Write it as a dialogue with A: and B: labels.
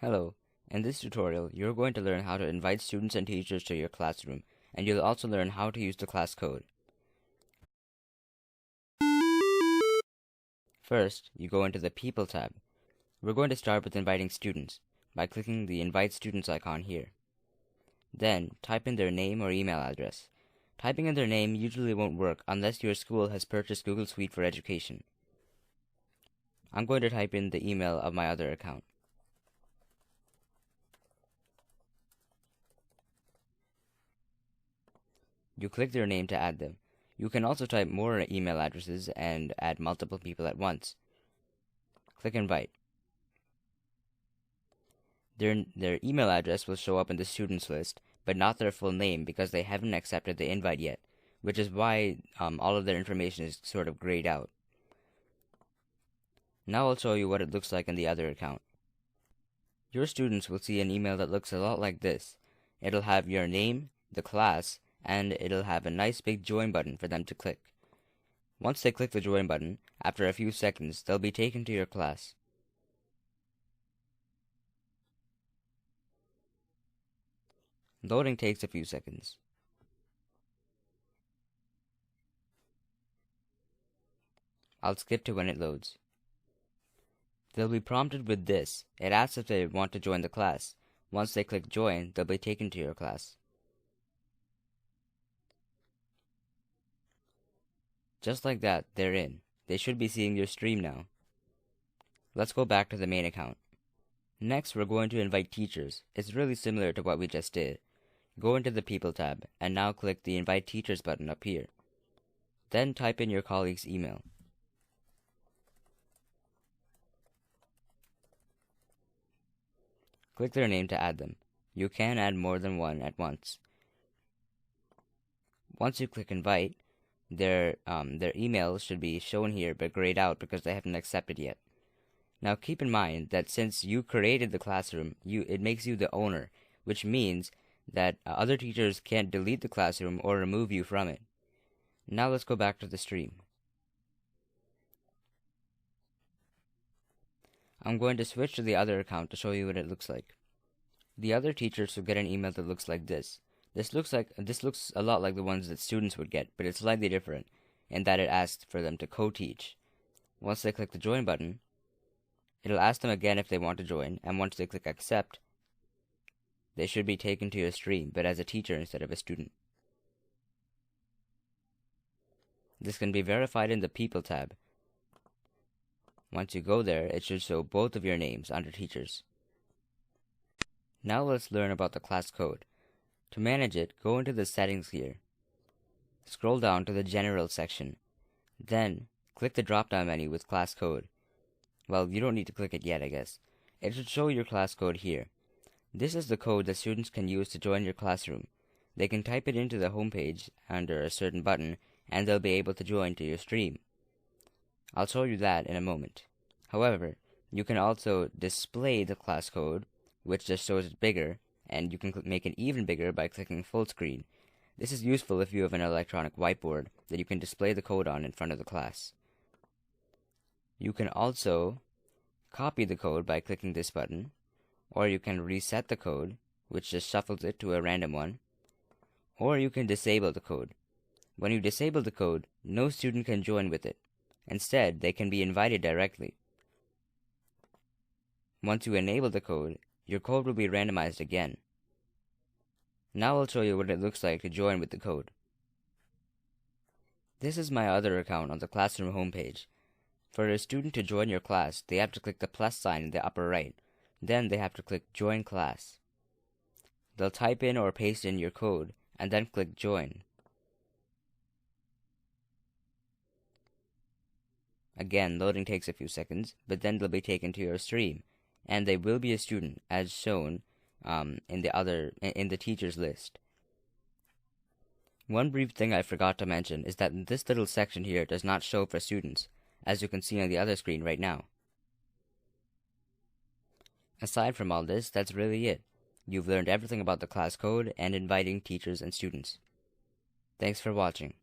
A: Hello. In this tutorial, you're going to learn how to invite students and teachers to your classroom, and you'll also learn how to use the class code. First, you go into the People tab. We're going to start with inviting students by clicking the Invite Students icon here. Then, type in their name or email address. Typing in their name usually won't work unless your school has purchased Google Suite for Education. I'm going to type in the email of my other account. You click their name to add them. You can also type more email addresses and add multiple people at once. Click Invite. Their email address will show up in the students list, but not their full name because they haven't accepted the invite yet, which is why all of their information is sort of grayed out. Now I'll show you what it looks like in the other account. Your students will see an email that looks a lot like this. It'll have your name, the class, and it'll have a nice big join button for them to click. Once they click the join button, after a few seconds, they'll be taken to your class. Loading takes a few seconds. I'll skip to when it loads. They'll be prompted with this. It asks if they want to join the class. Once they click join, they'll be taken to your class. Just like that, they're in. They should be seeing your stream now. Let's go back to the main account. Next, we're going to invite teachers. It's really similar to what we just did. Go into the People tab, and now click the Invite Teachers button up here. Then type in your colleague's email. Click their name to add them. You can add more than one at once. Once you click Invite, their email should be shown here but grayed out because they haven't accepted yet. Now keep in mind that since you created the classroom, it makes you the owner, which means that other teachers can't delete the classroom or remove you from it. Now let's go back to the stream. I'm going to switch to the other account to show you what it looks like. The other teachers will get an email that looks like this. This looks a lot like the ones that students would get, but it's slightly different in that it asks for them to co-teach. Once they click the join button, it'll ask them again if they want to join, and once they click accept, they should be taken to your stream, but as a teacher instead of a student. This can be verified in the People tab. Once you go there, it should show both of your names under Teachers. Now let's learn about the class code. To manage it, go into the settings here. Scroll down to the General section. Then, click the drop-down menu with class code. Well, you don't need to click it yet, I guess. It should show your class code here. This is the code that students can use to join your classroom. They can type it into the home page under a certain button, and they'll be able to join to your stream. I'll show you that in a moment. However, you can also display the class code, which just shows it bigger, and you can make it even bigger by clicking full screen. This is useful if you have an electronic whiteboard that you can display the code on in front of the class. You can also copy the code by clicking this button, or you can reset the code, which just shuffles it to a random one, or you can disable the code. When you disable the code, no student can join with it. Instead, they can be invited directly. Once you enable the code, your code will be randomized again. Now I'll show you what it looks like to join with the code. This is my other account on the classroom homepage. For a student to join your class, they have to click the plus sign in the upper right. Then they have to click Join Class. They'll type in or paste in your code, and then click Join. Again, loading takes a few seconds, but then they'll be taken to your stream, and they will be a student as shown in the teachers list. One brief thing I forgot to mention is that this little section here does not show for students, as you can see on the other screen right now. Aside from all this, that's really it. You've learned everything about the class code and inviting teachers and students. Thanks for watching.